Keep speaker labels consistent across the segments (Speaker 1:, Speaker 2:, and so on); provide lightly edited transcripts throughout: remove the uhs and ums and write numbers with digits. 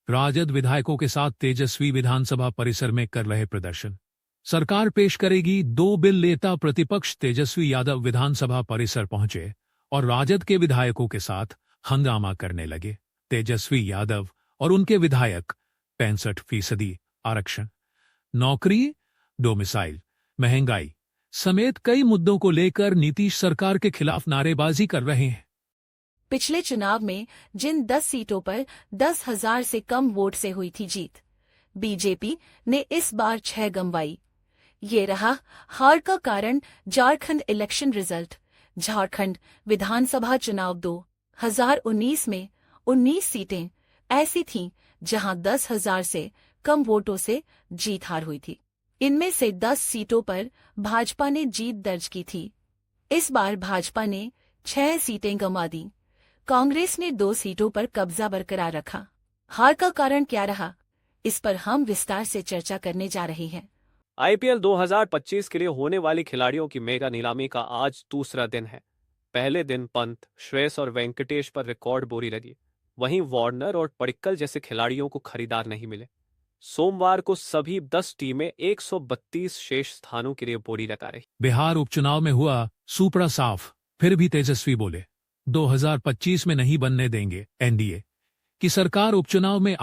Speaker 1: राजद विधायकों के साथ तेजस्वी विधानसभा परिसर में कर रहे प्रदर्शन। सरकार पेश करेगी 2 बिल लेता प्रतिपक्ष तेजस्वी यादव विधानसभा परिसर पहुंचे और राजद के विधायकों के साथ हंगामा करने लगे। तेजस्वी यादव और उनके विधायक 65% आरक्षण, नौकरी, डोमिसाइल, महंगाई समेत कई मुद्दों को लेकर नीतीश सरकार के खिलाफ नारेबाजी कर रहे हैं।
Speaker 2: पिछले चुनाव में जिन 10 सीटों पर 10,000 से कम वोट से हुई थी जीत, बीजेपी ने इस बार 6 गंवाई। ये रहा हार का कारण। Jharkhand election result. झारखंड विधानसभा चुनाव 2019 में 19 सीटें ऐसी थीं जहां 10,000 से कम वोटों से जीत हार हुई थी। इनमें से 10 सीटों पर भाजपा ने जीत दर्ज की थी। इस बार भाजपा ने 6 सीटें गंवा दी। कांग्रेस ने 2 सीटों पर कब्जा बरकरार रखा। हार का कारण क्या रहा, इस पर हम विस्तार से चर्चा करने जा रहे हैं।
Speaker 3: आईपीएल 2025 के लिए होने वाली खिलाड़ियों की मेगा नीलामी का आज दूसरा दिन है। पहले दिन पंत, श्रेयस और वेंकटेश पर रिकॉर्ड बोली लगी। वहीं वार्नर और पडिक्कल जैसे खिलाड़ियों को खरीदार नहीं मिले। सोमवार को सभी 10 टीमें 132 शेष स्थानों के लिए बोली लगा रही।
Speaker 1: बिहार उपचुनाव में हुआ सुपड़ा साफ, फिर भी तेजस्वी बोले 2025 में नहीं बनने देंगे एनडीए की सरकार। उपचुनाव में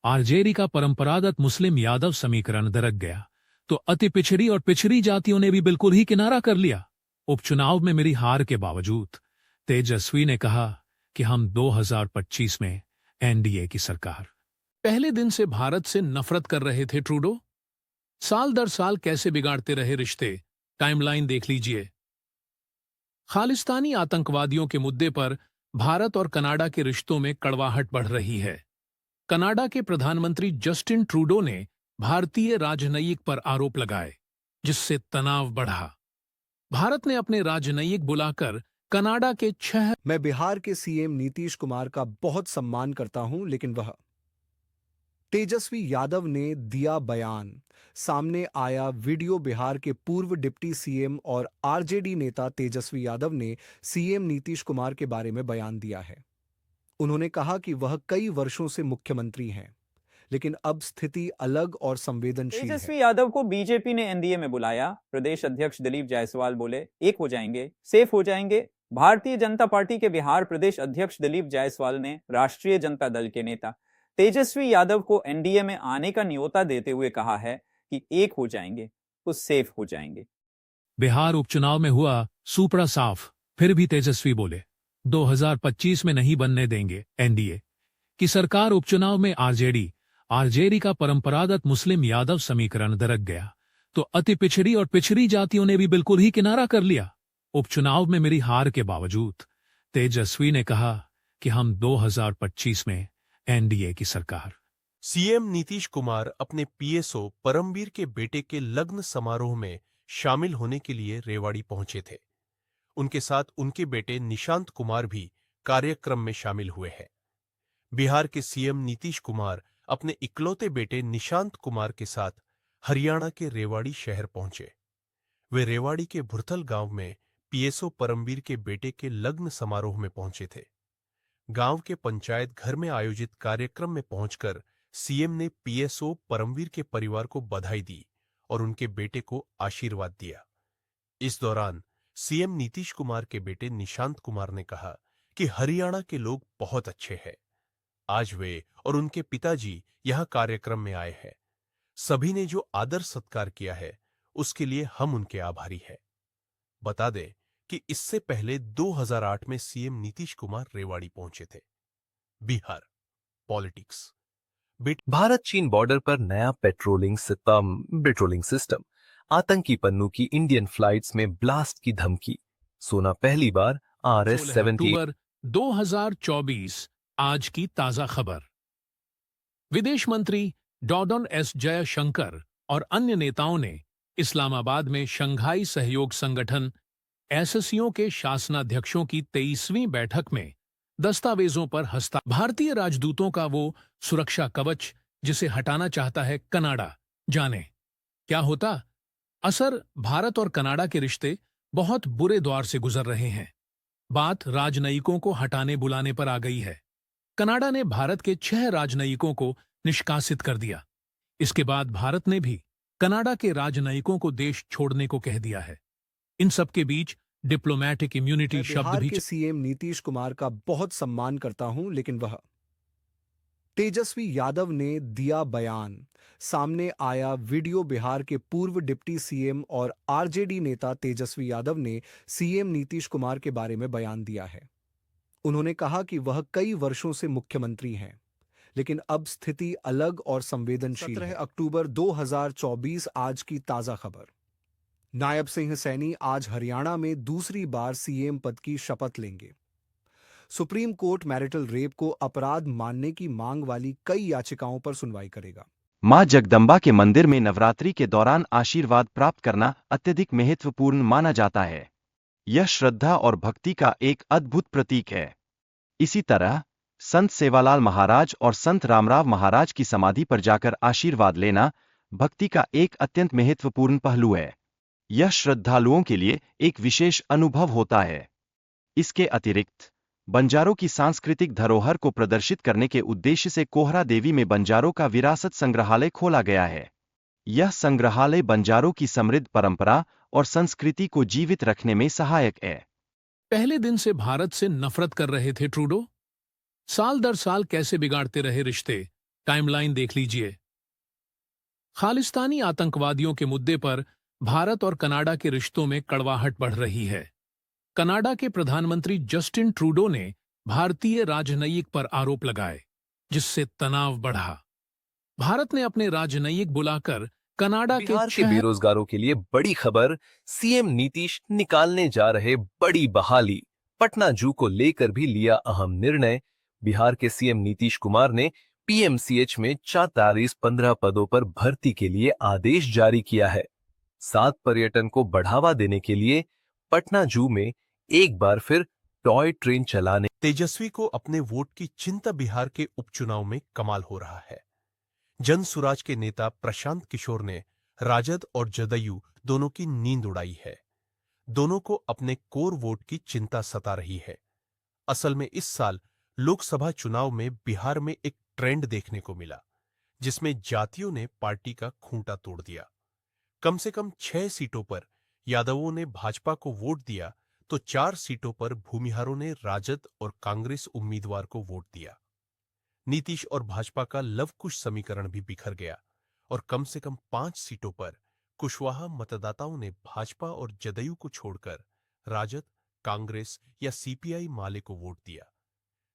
Speaker 1: आरजेडी का परंपरागत मुस्लिम यादव समीकरण दरक गया तो अति पिछड़ी और पिछड़ी जातियों ने भी बिल्कुल ही किनारा कर लिया। उपचुनाव में मेरी हार के बावजूद तेजस्वी ने कहा कि हम 2025 में एनडीए की सरकार। पहले दिन से भारत से नफरत कर रहे थे ट्रूडो। साल दर साल कैसे बिगाड़ते रहे रिश्ते, टाइमलाइन देख लीजिए। खालिस्तानी आतंकवादियों के मुद्दे पर भारत और कनाडा के रिश्तों में कड़वाहट बढ़ रही है। कनाडा के प्रधानमंत्री जस्टिन ट्रूडो ने भारतीय राजनयिक पर आरोप लगाए, जिससे तनाव बढ़ा। भारत ने अपने राजनयिक बुलाकर कनाडा के 6।
Speaker 4: मैं बिहार के सीएम नीतीश कुमार का बहुत सम्मान करता हूं, लेकिन वह तेजस्वी यादव ने दिया बयान। सामने आया वीडियो। बिहार के पूर्व डिप्टी सीएम और आरजेडी नेता तेजस्वी यादव ने सीएम नीतीश कुमार के बारे में बयान दिया है। उन्होंने कहा कि वह कई वर्षों से मुख्यमंत्री हैं, लेकिन अब स्थिति अलग और संवेदनशील है।
Speaker 5: तेजस्वी यादव को बीजेपी ने एनडीए में बुलाया। प्रदेश अध्यक्ष दिलीप जायसवाल बोले एक हो जाएंगे, सेफ हो जाएंगे। भारतीय जनता पार्टी के बिहार प्रदेश अध्यक्ष दिलीप जायसवाल ने राष्ट्रीय जनता दल के नेता तेजस्वी यादव को एनडीए में आने का न्योता देते हुए कहा है कि एक हो जाएंगे तो सेफ हो जाएंगे।
Speaker 1: बिहार उपचुनाव में हुआ सुपड़ा साफ, फिर भी तेजस्वी बोले 2025 में नहीं बनने देंगे एनडीए की सरकार। उपचुनाव में आरजेडी का परंपरागत मुस्लिम यादव समीकरण दरक गया तो अति पिछड़ी और पिछड़ी जातियों ने भी बिल्कुल ही किनारा कर लिया। उपचुनाव में मेरी हार के बावजूद तेजस्वी ने कहा कि हम 2025 में एनडीए की सरकार।
Speaker 6: सीएम नीतीश कुमार अपने पीएसओ परमबीर के बेटे के लग्न समारोह में शामिल होने के लिए रेवाड़ी पहुंचे थे। उनके साथ उनके बेटे निशांत कुमार भी कार्यक्रम में शामिल हुए हैं। बिहार के सीएम नीतीश कुमार अपने इकलौते बेटे निशांत कुमार के साथ हरियाणा के रेवाड़ी शहर पहुंचे। वे रेवाड़ी के भुरथल गांव में पीएसओ परमबीर के बेटे के लग्न समारोह में पहुंचे थे। गांव के पंचायत घर में आयोजित कार्यक्रम में पहुंचकर सीएम ने पीएसओ परमवीर के परिवार को बधाई दी और उनके बेटे को आशीर्वाद दिया। इस दौरान सीएम नीतीश कुमार के बेटे निशांत कुमार ने कहा कि हरियाणा के लोग बहुत अच्छे हैं। आज वे और उनके पिताजी यहां कार्यक्रम में आए हैं। सभी ने जो आदर सत्कार किया है उसके लिए हम उनके आभारी हैं। बता दें कि इससे पहले 2008 में सीएम नीतीश कुमार रेवाड़ी पहुंचे थे। बिहार पॉलिटिक्स।
Speaker 7: भारत चीन बॉर्डर पर नया पेट्रोलिंग सिस्टम। आतंकी पन्नू की इंडियन फ्लाइट्स में ब्लास्ट की धमकी। सोना पहली बार RS-78।
Speaker 1: अक्टूबर 2024 आज की ताजा खबर। विदेश मंत्री डॉडन एस जयशंकर और अन्य नेताओं ने इस्लामाबाद में शंघाई सहयोग संगठन एससीओ के शासनाध्यक्षों की 23वीं बैठक में दस्तावेजों पर भारतीय राजदूतों का वो सुरक्षा कवच जिसे हटाना चाहता है कनाडा। जाने क्या होता। असर भारत और कनाडा के रिश्ते बहुत बुरे दौर से गुजर रहे हैं। बात राजनयिकों को हटाने बुलाने पर आ गई है। कनाडा ने भारत के 6 राजनयिकों को निष्कासित कर दिया। इसके बाद भारत ने भी कनाडा के राजनयिकों को देश छोड़ने को कह दिया है। इन सबके बीच डिप्लोमैटिक इम्यूनिटी
Speaker 4: मैं
Speaker 1: शब्द
Speaker 4: बिहार
Speaker 1: भी
Speaker 4: के सीएम नीतीश कुमार का बहुत सम्मान करता हूं, लेकिन वह तेजस्वी यादव ने दिया बयान। सामने आया वीडियो। बिहार के पूर्व डिप्टी सीएम और आरजेडी नेता तेजस्वी यादव ने सीएम नीतीश कुमार के बारे में बयान दिया है। उन्होंने कहा कि वह कई वर्षों से मुख्यमंत्री हैं, लेकिन अब स्थिति अलग और संवेदनशील है। 17 अक्टूबर 2024 आज की ताजा खबर। नायब सिंह सैनी आज हरियाणा में दूसरी बार सीएम पद की शपथ लेंगे। सुप्रीम कोर्ट मैरिटल रेप को अपराध मानने की मांग वाली कई याचिकाओं पर सुनवाई करेगा।
Speaker 8: मां जगदंबा के मंदिर में नवरात्रि के दौरान आशीर्वाद प्राप्त करना अत्यधिक महत्वपूर्ण माना जाता है। यह श्रद्धा और भक्ति का एक अद्भुत प्रतीक है। इसी तरह संत सेवालाल महाराज और संत रामराव महाराज की समाधि पर जाकर आशीर्वाद लेना भक्ति का एक अत्यंत महत्वपूर्ण पहलू है। यह श्रद्धालुओं के लिए एक विशेष अनुभव होता है। इसके अतिरिक्त बंजारों की सांस्कृतिक धरोहर को प्रदर्शित करने के उद्देश्य से कोहरा देवी में बंजारों का विरासत संग्रहालय खोला गया है। यह संग्रहालय बंजारों की समृद्ध परंपरा और संस्कृति को जीवित रखने में सहायक है।
Speaker 1: पहले दिन से भारत से नफरत कर रहे थे ट्रूडो। साल दर साल कैसे बिगाड़ते रहे रिश्ते, टाइमलाइन देख लीजिए। खालिस्तानी आतंकवादियों के मुद्दे पर भारत और कनाडा के रिश्तों में कड़वाहट बढ़ रही है। कनाडा के प्रधानमंत्री जस्टिन ट्रूडो ने भारतीय राजनयिक पर आरोप लगाए, जिससे तनाव बढ़ा। भारत ने अपने राजनयिक बुलाकर कनाडा
Speaker 7: बिहार
Speaker 1: के
Speaker 7: के बेरोजगारों के लिए बड़ी खबर। सीएम नीतीश निकालने जा रहे बड़ी बहाली। पटना जू को लेकर भी लिया अहम निर्णय। बिहार के सीएम नीतीश कुमार ने पीएमसीएच में 15 पदों पर भर्ती के लिए आदेश जारी किया है। साथ पर्यटन को बढ़ावा देने के लिए पटना जू में एक बार फिर टॉय ट्रेन चलाने।
Speaker 6: तेजस्वी को अपने वोट की चिंता बिहार के उपचुनाव में कमाल हो रहा है। जन सुराज के नेता प्रशांत किशोर ने राजद और जदयू दोनों की नींद उड़ाई है। दोनों को अपने कोर वोट की चिंता सता रही है। असल में इस साल लोकसभा चुनाव में बिहार में एक ट्रेंड देखने को मिला, जिसमें जातियों ने पार्टी का खूंटा तोड़ दिया। कम से कम 6 सीटों पर यादवों ने भाजपा को वोट दिया, तो 4 सीटों पर भूमिहारों ने राजद और कांग्रेस उम्मीदवार को वोट दिया। नीतीश और भाजपा का लवकुश समीकरण भी बिखर गया और कम से कम 5 सीटों पर कुशवाहा मतदाताओं ने भाजपा और जदयू को छोड़कर राजद, कांग्रेस या सीपीआई माले को वोट दिया।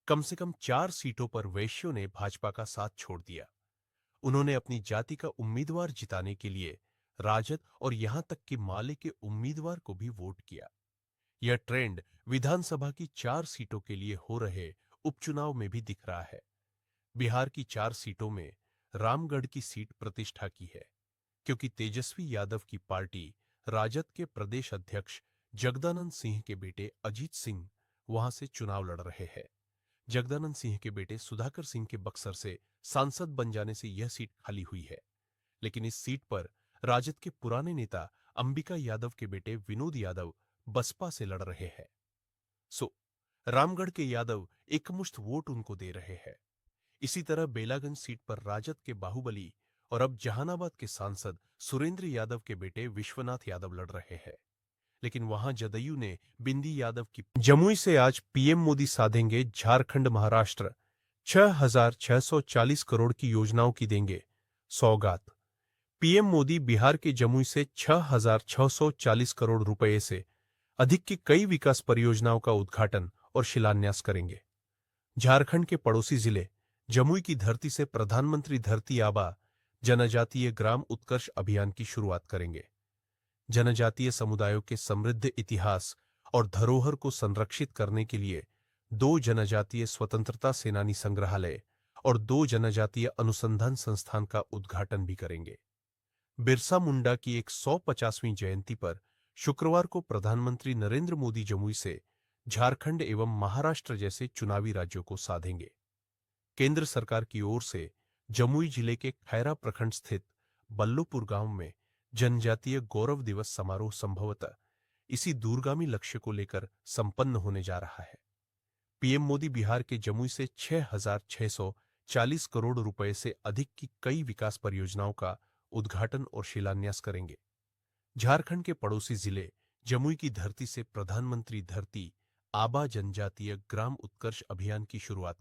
Speaker 6: कम से कम 4 सीटों पर वैश्यों ने भाजपा का साथ छोड़ दिया। उन्होंने अपनी जाति का उम्मीदवार जिताने के लिए राजद और यहां तक कि माले के उम्मीदवार को भी वोट किया। यह ट्रेंड विधानसभा की 4 सीटों के लिए हो रहे उपचुनाव में भी दिख रहा है। बिहार की 4 सीटों में रामगढ़ की सीट प्रतिष्ठा की है, क्योंकि तेजस्वी यादव की पार्टी राजद के प्रदेश अध्यक्ष जगदानंद सिंह के बेटे अजीत सिंह वहां से चुनाव लड़ रहे हैं। जगदानंद सिंह के बेटे सुधाकर सिंह के बक्सर से सांसद बन जाने से यह सीट खाली हुई है, लेकिन इस सीट पर राजद के पुराने नेता अंबिका यादव के बेटे विनोद यादव बसपा से लड़ रहे हैं। रामगढ़ के यादव एकमुश्त वोट उनको दे रहे हैं। इसी तरह बेलागंज सीट पर राजद के बाहुबली और अब जहानाबाद के सांसद सुरेंद्र यादव के बेटे विश्वनाथ यादव लड़ रहे हैं, लेकिन वहां जदयू ने बिंदी यादव की। जमुई से आज पीएम मोदी साधेंगे झारखंड महाराष्ट्र। 6,640 करोड़ की योजनाओं की देंगे सौगात। पीएम मोदी बिहार के जमुई से 6,640 करोड़ रुपए से अधिक की कई विकास परियोजनाओं का उद्घाटन और शिलान्यास करेंगे। झारखंड के पड़ोसी जिले जमुई की धरती से प्रधानमंत्री धरती आबा जनजातीय ग्राम उत्कर्ष अभियान की शुरुआत करेंगे। जनजातीय समुदायों के समृद्ध इतिहास और धरोहर को संरक्षित करने के लिए 2 जनजातीय स्वतंत्रता सेनानी संग्रहालय और 2 जनजातीय अनुसंधान संस्थान का उद्घाटन भी करेंगे। बिरसा मुंडा की 150वीं जयंती पर शुक्रवार को प्रधानमंत्री नरेंद्र मोदी जमुई से झारखंड एवं महाराष्ट्र जैसे चुनावी राज्यों को साधेंगे। केंद्र सरकार की ओर से जमुई जिले के खैरा प्रखंड स्थित बल्लोपुर गांव में जनजातीय गौरव दिवस समारोह संभवतः इसी दूरगामी लक्ष्य को लेकर संपन्न होने जा रहा है। पीएम मोदी बिहार के जमुई से 6,640 करोड़ रुपए से अधिक की कई विकास परियोजनाओं का उद्घाटन और शिलान्यास करेंगे। झारखंड के पड़ोसी जिले जमुई की धरती से प्रधानमंत्री धरती आबा जनजातीय ग्राम उत्कर्ष अभियान की शुरुआत